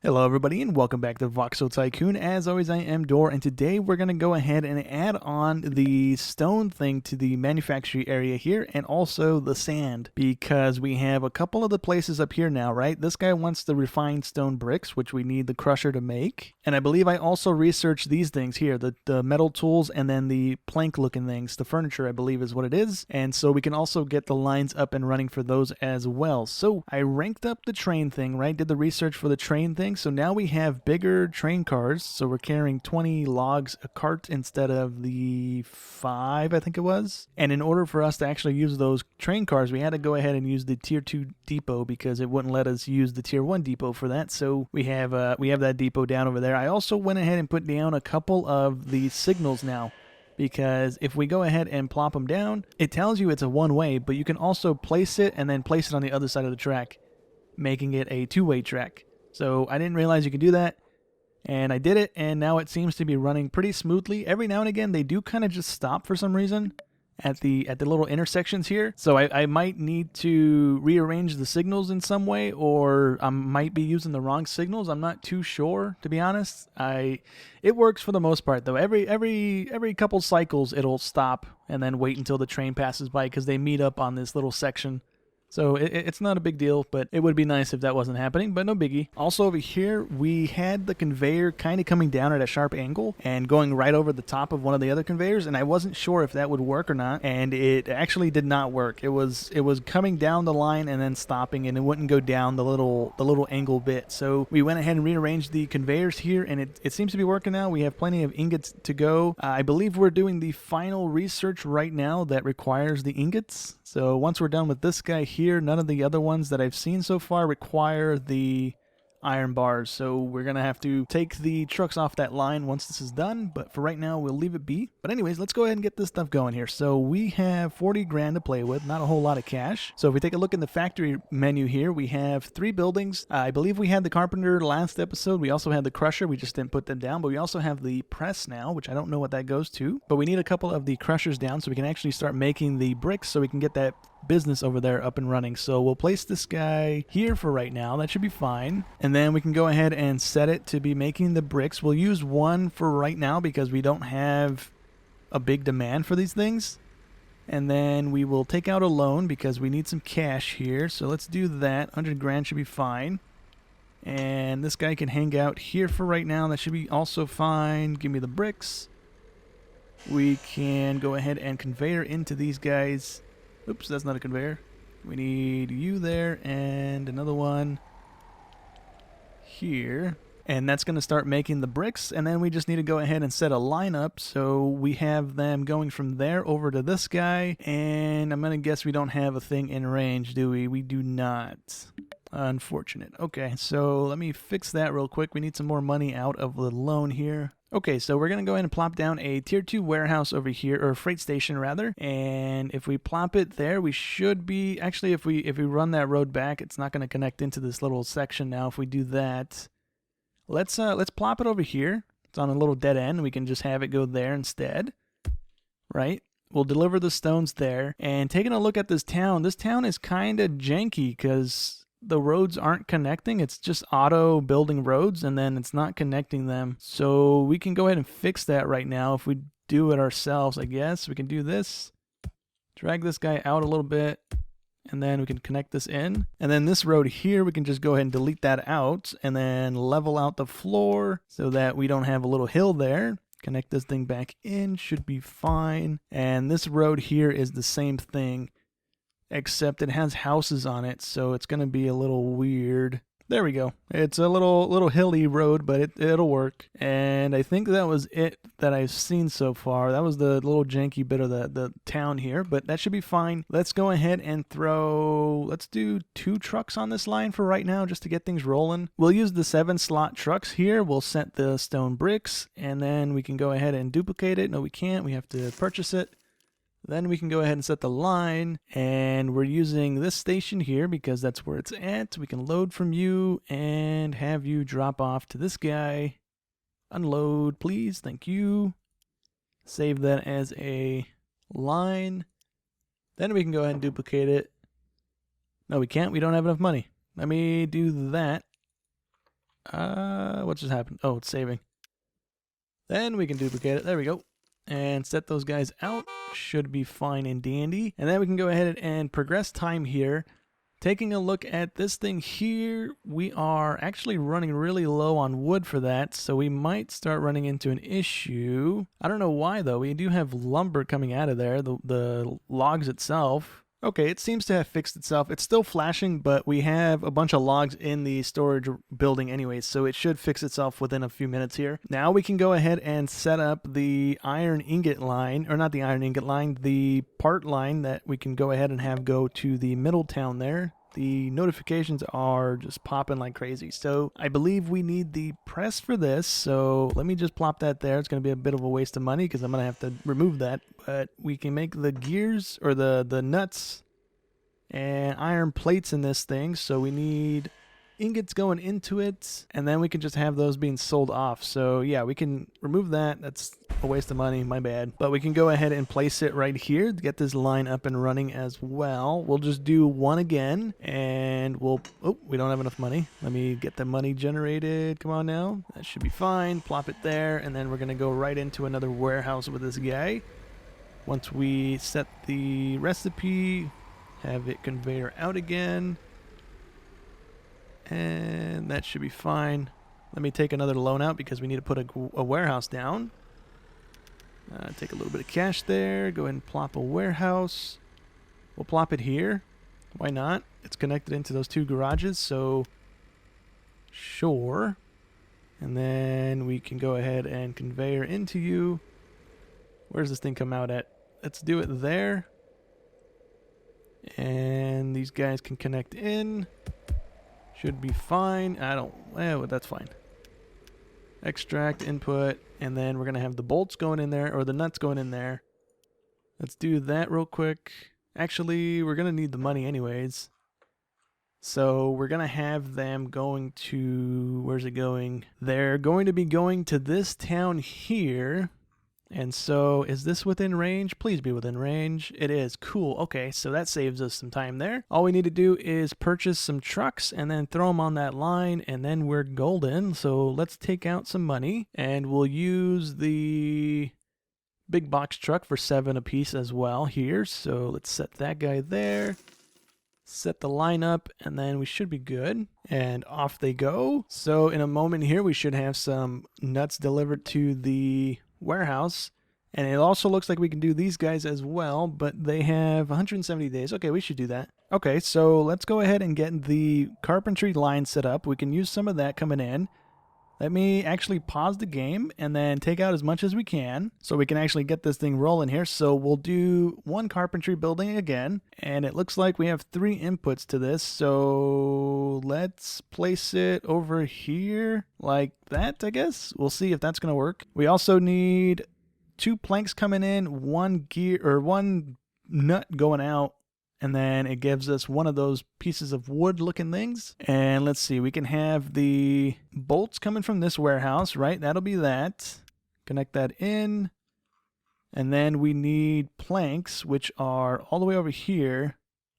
Hello everybody and welcome back to Voxel Tycoon. As always, I am Dor, and today we're going to go ahead and add on the stone thing to the manufacturing area here, and also the sand, because we have a couple of the places up here now, right? This guy wants the refined stone bricks, which we need the crusher to make. And I believe I also researched these things here, the metal tools and then the plank looking things, the furniture I believe is what it is. And so we can also get the lines up and running for those as well. So I ranked up the train thing, right? Did the research for the train thing. So now we have bigger train cars. So we're carrying 20 logs a cart instead of the 5, I think it was. And in order for us to actually use those train cars, we had to go ahead and use the tier 2 depot because it wouldn't let us use the tier 1 depot for that. So we have that depot down over there. I also went ahead and put down a couple of the signals now, because if we go ahead and plop them down, it tells you it's a one-way, but you can also place it and then place it on the other side of the track, making it a two-way track. So I didn't realize you could do that, and I did it, and now it seems to be running pretty smoothly. Every now and again, they do kind of just stop for some reason at the little intersections here. So I might need to rearrange the signals in some way, or I might be using the wrong signals. I'm not too sure, to be honest. It works for the most part though. Every couple cycles it'll stop and then wait until the train passes by, because they meet up on this little section. So it's not a big deal, but it would be nice if that wasn't happening, but no biggie. Also over here, we had the conveyor kind of coming down at a sharp angle and going right over the top of one of the other conveyors, and I wasn't sure if that would work or not, and it actually did not work. It was coming down the line and then stopping, and it wouldn't go down the little angle bit. So we went ahead and rearranged the conveyors here, and it seems to be working now. We have plenty of ingots to go. I believe we're doing the final research right now that requires the ingots. So once we're done with this guy here, none of the other ones that I've seen so far require the iron bars. So we're going to have to take the trucks off that line once this is done. But for right now, we'll leave it be. But anyways, let's go ahead and get this stuff going here. So we have 40 grand to play with, not a whole lot of cash. So if we take a look in the factory menu here, we have 3 buildings. I believe we had the carpenter last episode. We also had the crusher. We just didn't put them down. But we also have the press now, which I don't know what that goes to. But we need a couple of the crushers down so we can actually start making the bricks, so we can get that business over there up and running. So we'll place this guy here for right now. That should be fine. And then we can go ahead and set it to be making the bricks. We'll use 1 for right now because we don't have a big demand for these things. And then we will take out a loan because we need some cash here. So let's do that. 100 grand should be fine. And this guy can hang out here for right now. That should be also fine. Give me the bricks. We can go ahead and conveyor into these guys. Oops, that's not a conveyor. We need you there and another one here. And that's going to start making the bricks. And then we just need to go ahead and set a line up. So we have them going from there over to this guy. And I'm going to guess we don't have a thing in range, do we? We do not. Unfortunate. Okay, so let me fix that real quick. We need some more money out of the loan here. Okay, so we're going to go ahead and plop down a tier 2 warehouse over here, or freight station rather. And if we plop it there, we should be, actually if we run that road back, it's not going to connect into this little section now. If we do that, let's plop it over here. It's on a little dead end. We can just have it go there instead, right? We'll deliver the stones there. And taking a look at this town is kind of janky because the roads aren't connecting. It's just auto building roads, and then it's not connecting them. So we can go ahead and fix that right now if we do it ourselves, I guess. We can do this. Drag this guy out a little bit, and then we can connect this in. And then this road here, we can just go ahead and delete that out, and then level out the floor so that we don't have a little hill there. Connect this thing back in, should be fine. And this road here is the same thing, except it has houses on it, so it's going to be a little weird. There we go. It's a little hilly road, but it'll work. And I think that was it that I've seen so far. That was the little janky bit of the town here, but that should be fine. Let's go ahead and let's do 2 trucks on this line for right now just to get things rolling. We'll use the 7-slot trucks here. We'll set the stone bricks, and then we can go ahead and duplicate it. No, we can't. We have to purchase it. Then we can go ahead and set the line, and we're using this station here because that's where it's at. We can load from you and have you drop off to this guy. Unload, please. Thank you. Save that as a line. Then we can go ahead and duplicate it. No, we can't. We don't have enough money. Let me do that. What just happened? Oh, it's saving. Then we can duplicate it. There we go. And set those guys out. Should be fine and dandy. And then we can go ahead and progress time here. Taking a look at this thing here, we are actually running really low on wood for that, so we might start running into an issue. I don't know why though. We do have lumber coming out of there, the logs itself. Okay, it seems to have fixed itself. It's still flashing, but we have a bunch of logs in the storage building anyways, so it should fix itself within a few minutes here. Now we can go ahead and set up the iron ingot line, or not the iron ingot line, the part line that we can go ahead and have go to the middle town there. The notifications are just popping like crazy. So I believe we need the press for this. So let me just plop that there. It's going to be a bit of a waste of money because I'm going to have to remove that. But we can make the gears or the nuts and iron plates in this thing. So we need ingots going into it, and then we can just have those being sold off. So yeah, we can remove that. That's a waste of money, my bad. But we can go ahead and place it right here to get this line up and running as well. We'll just do one again, and we'll, oh, we don't have enough money. Let me get the money generated. Come on now. That should be fine. Plop it there, and then we're gonna go right into another warehouse with this guy. Once we set the recipe, have it conveyor out again. And that should be fine. Let me take another loan out because we need to put a warehouse down. Take a little bit of cash there. Go ahead and plop a warehouse. We'll plop it here. Why not? It's connected into those two garages, so sure. And then we can go ahead and conveyor into you. Where's this thing come out at? Let's do it there. And these guys can connect in. Should be fine. Well, that's fine. Extract, input, and then we're going to have the bolts going in there, or the nuts going in there. Let's do that real quick. Actually, we're going to need the money anyways. So we're going to have them going to, where's it going? They're going to be going to this town here. And so, is this within range? Please be within range. It is. Cool. Okay, so that saves us some time there. All we need to do is purchase some trucks and then throw them on that line, and then we're golden. So let's take out some money, and we'll use the big box truck for 7 apiece as well here. So let's set that guy there. Set the line up, and then we should be good. And off they go. So in a moment here, we should have some nuts delivered to the warehouse, and it also looks like we can do these guys as well, but they have 170 days. Okay, we should do that. Okay, so let's go ahead and get the carpentry line set up. We can use some of that coming in. Let me actually pause the game and then take out as much as we can so we can actually get this thing rolling here. So we'll do one carpentry building again, and it looks like we have 3 inputs to this. So let's place it over here like that, I guess. We'll see if that's going to work. We also need 2 planks coming in, 1 gear or 1 nut going out. And then it gives us one of those pieces of wood looking things. And let's see, we can have the bolts coming from this warehouse, right? That'll be that. Connect that in. And then we need planks, which are all the way over here.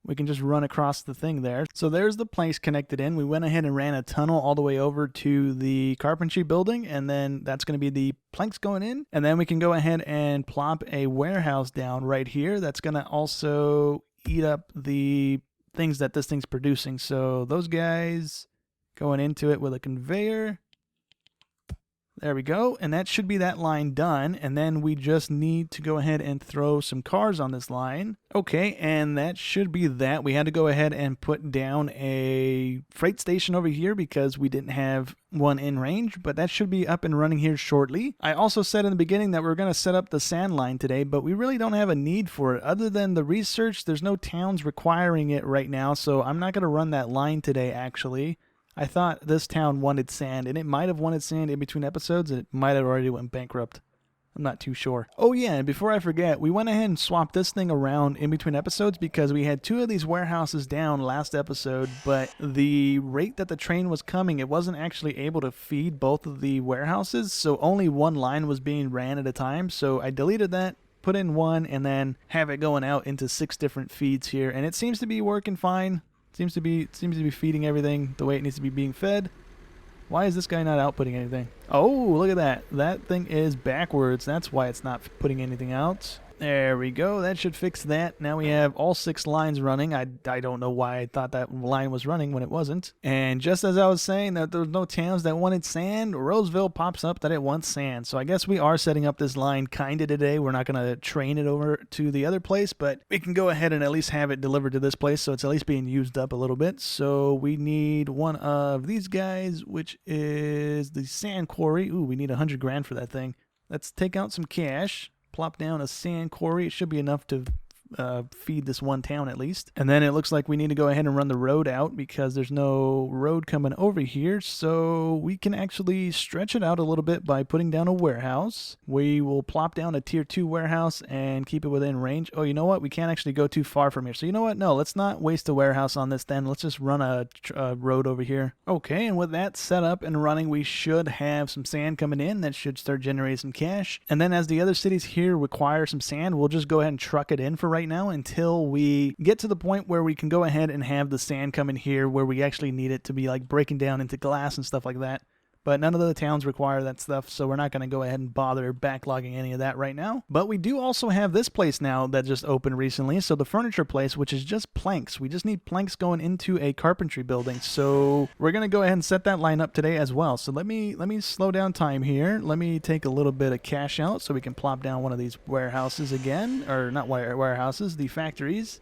We can just run across the thing there. So there's the planks connected in. We went ahead and ran a tunnel all the way over to the carpentry building, and then that's going to be the planks going in. And then we can go ahead and plop a warehouse down right here. That's going to also eat up the things that this thing's producing. So those guys going into it with a conveyor. There we go. And that should be that line done. And then we just need to go ahead and throw some cars on this line. Okay, and that should be that. We had to go ahead and put down a freight station over here because we didn't have one in range, but that should be up and running here shortly. I also said in the beginning that we're going to set up the sand line today, but we really don't have a need for it. Other than the research, there's no towns requiring it right now, so I'm not going to run that line today, actually. I thought this town wanted sand, and it might have wanted sand in between episodes, and it might have already went bankrupt. I'm not too sure. Oh yeah, and before I forget, we went ahead and swapped this thing around in between episodes because we had 2 of these warehouses down last episode, but the rate that the train was coming, it wasn't actually able to feed both of the warehouses, so only one line was being ran at a time. So I deleted that, put in one, and then have it going out into 6 different feeds here, and it seems to be working fine. Seems to be feeding everything the way it needs to be being fed. Why is this guy not outputting anything? Oh, look at that. That thing is backwards. That's why it's not putting anything out. There we go. That should fix that. Now we have all 6 lines running. I don't know why I thought that line was running when it wasn't. And just as I was saying that there was no towns that wanted sand, Roseville pops up that it wants sand. So I guess we are setting up this line kind of today. We're not going to train it over to the other place, but we can go ahead and at least have it delivered to this place so it's at least being used up a little bit. So we need one of these guys, which is the sand quarry. Ooh, we need 100 grand for that thing. Let's take out some cash. Plop down a sand quarry. It should be enough to feed this one town at least. And then it looks like we need to go ahead and run the road out because there's no road coming over here. So we can actually stretch it out a little bit by putting down a warehouse. We will plop down a tier 2 warehouse and keep it within range. Oh, you know what? We can't actually go too far from here. So you know what? No, let's not waste a warehouse on this then. Let's just run a road over here. Okay, and with that set up and running, we should have some sand coming in. That should start generating some cash. And then as the other cities here require some sand, we'll just go ahead and truck it in for right now until we get to the point where we can go ahead and have the sand come in here where we actually need it to be like breaking down into glass and stuff like that. But none of the towns require that stuff, so we're not going to go ahead and bother backlogging any of that right now. But we do also have this place now that just opened recently, so the furniture place, which is just planks. We just need planks going into a carpentry building, so we're going to go ahead and set that line up today as well. So let me slow down time here. Let me take a little bit of cash out so we can plop down one of these warehouses again, or not warehouses, the factories.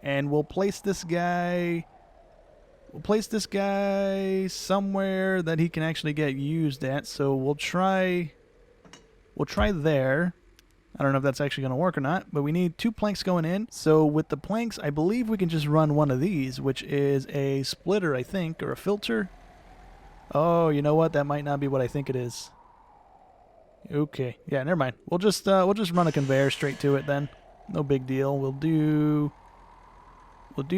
And we'll place this guy... We'll place this guy somewhere that he can actually get used at. So we'll try there. I don't know if that's actually going to work or not, but we need 2 planks going in. So with the planks, I believe we can just run one of these, which is a splitter, I think, or a filter. Oh, you know what? That might not be what I think it is. Okay. Yeah, never mind. We'll just run a conveyor straight to it then. No big deal. We'll do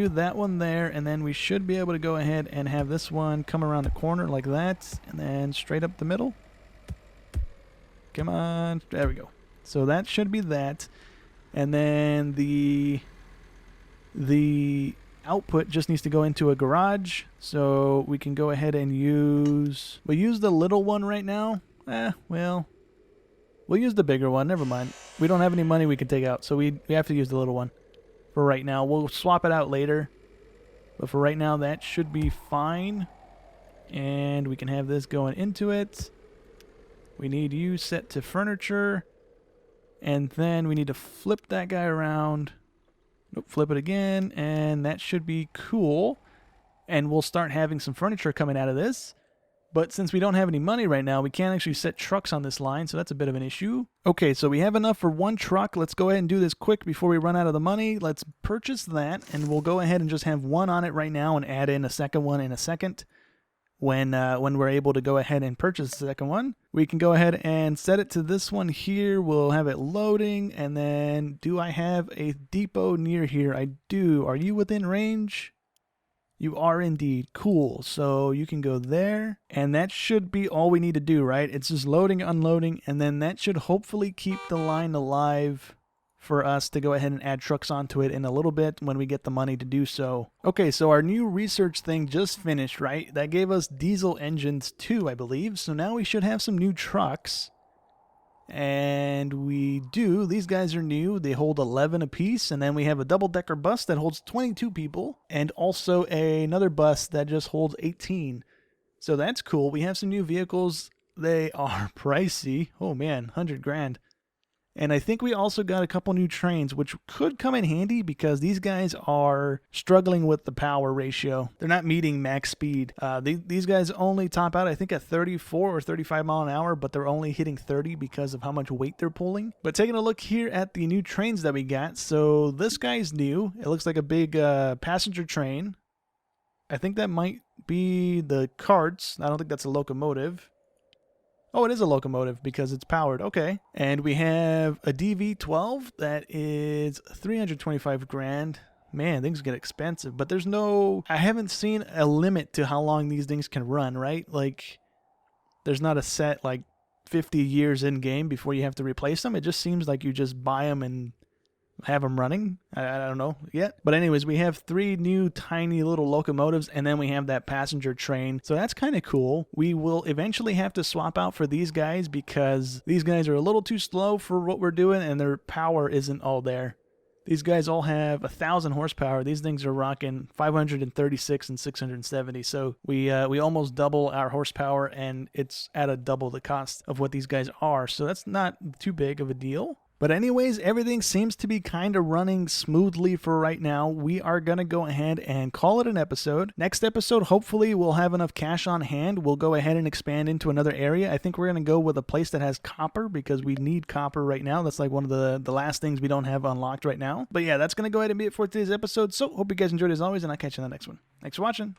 that one there, and then we should be able to go ahead and have this one come around the corner like that, and then straight up the middle. Come on. There we go. So that should be that. And then the output just needs to go into a garage, so we can go ahead and use... We'll use the little one right now. Well, we'll use the bigger one. Never mind. We don't have any money we can take out, so we have to use the little one. For right now, we'll swap it out later, but for right now that should be fine, and we can have this going into it. We need you set to furniture, and then we need to flip that guy around. Nope, flip it again, and that should be cool, and we'll start having some furniture coming out of this. But since we don't have any money right now, we can't actually set trucks on this line, so that's a bit of an issue. Okay, so we have enough for 1 truck. Let's go ahead and do this quick before we run out of the money. Let's purchase that, and we'll go ahead and just have 1 on it right now and add in a second one in a second. When we're able to go ahead and purchase the second one, we can go ahead and set it to this one here. We'll have it loading, and then do I have a depot near here? I do. Are you within range? You are indeed. Cool. So you can go there, and that should be all we need to do, right? It's just loading, unloading, and then that should hopefully keep the line alive for us to go ahead and add trucks onto it in a little bit when we get the money to do so. Okay, so our new research thing just finished, right? That gave us diesel engines too, I believe. So now we should have some new trucks. And we do. These guys are new. They hold 11 apiece, and then we have a double-decker bus that holds 22 people, and also another bus that just holds 18. So that's cool. We have some new vehicles. They are pricey. Oh man, 100 grand. And I think we also got a couple new trains, which could come in handy because these guys are struggling with the power ratio. They're not meeting max speed. These guys only top out, I think, at 34 or 35 mile an hour, but they're only hitting 30 because of how much weight they're pulling. But taking a look here at the new trains that we got. So this guy's new. It looks like a big passenger train. I think that might be the carts. I don't think that's a locomotive. Oh, it is a locomotive because it's powered. Okay. And we have a DV12 that is 325 grand. Man, things get expensive, but there's no... I haven't seen a limit to how long these things can run, right? Like, there's not a set, like, 50 years in game before you have to replace them. It just seems like you just buy them and have them running. I don't know yet. But anyways, we have 3 new tiny little locomotives, and then we have that passenger train. So that's kind of cool. We will eventually have to swap out for these guys because these guys are a little too slow for what we're doing, and their power isn't all there. These guys all have 1,000 horsepower. These things are rocking 536 and 670. So we almost double our horsepower, and it's at a double the cost of what these guys are. So that's not too big of a deal. But anyways, everything seems to be kind of running smoothly for right now. We are going to go ahead and call it an episode. Next episode, hopefully we'll have enough cash on hand. We'll go ahead and expand into another area. I think we're going to go with a place that has copper because we need copper right now. That's like one of the last things we don't have unlocked right now. But yeah, that's going to go ahead and be it for today's episode. So hope you guys enjoyed as always, and I'll catch you in the next one. Thanks for watching.